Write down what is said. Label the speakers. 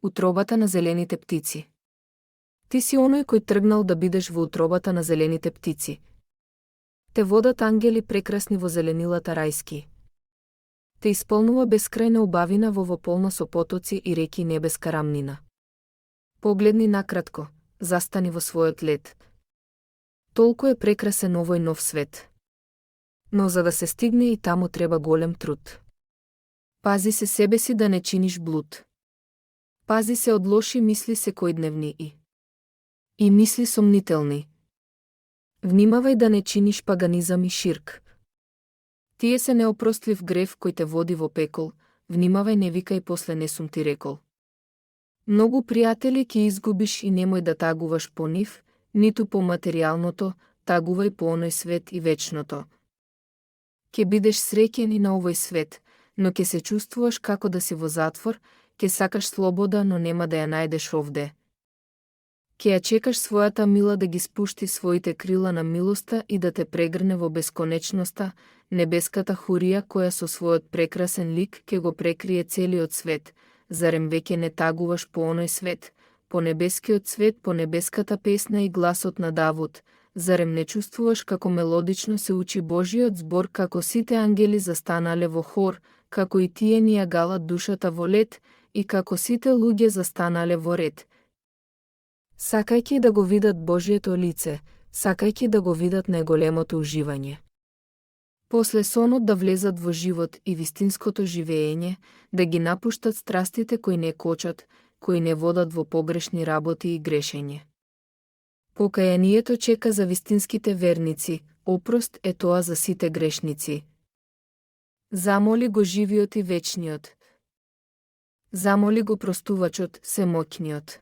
Speaker 1: Утробата на зелените птици. Ти си оној кој тргнал да бидеш во утробата на зелените птици. Те водат ангели прекрасни во зеленилата рајски. Те исполнува бескрајна убавина во полна со потоци и реки небеска рамнина. Погледни накратко, застани во својот лет. Толку е прекрасен овој нов свет. Но за да се стигне и таму треба голем труд. Пази се себе си да не чиниш блуд. Пази се од лоши мисли секојдневни и мисли сомнителни. Внимавај да не чиниш паганизам и ширк. Тие се неопростлив грев кој те води во пекол, внимавај не викај после не сум ти рекол. Многу пријатели ќе изгубиш и немој да тагуваш по нив, ниту по материјалното, тагувај по оној свет и вечното. Ке бидеш среќен и на овој свет, но ке се чувствуваш како да си во затвор, ке сакаш слобода, но нема да ја најдеш овде. Ке ја чекаш својата мила да ги спушти своите крила на милоста и да те прегрне во бесконечноста, небеската хурија која со својот прекрасен лик ке го прекрие целиот свет. Зарем веќе не тагуваш по оној свет, по небескиот свет, по небеската песна и гласот на Давуд? Зарем не чувствуваш како мелодично се учи Божиот збор, како сите ангели застанале во хор, како и тие ни ја галат душата во лед, и како сите луѓе застанале во ред, сакајќи да го видат Божието лице, сакајќи да го видат најголемото уживање. После сонот да влезат во живот и вистинското живеење, да ги напуштат страстите кои не кочат, кои не водат во погрешни работи и грешење. Покајанието чека за вистинските верници, опрост е тоа за сите грешници. Замоли го живиот и вечниот. Замоли го простувачот, семоќниот.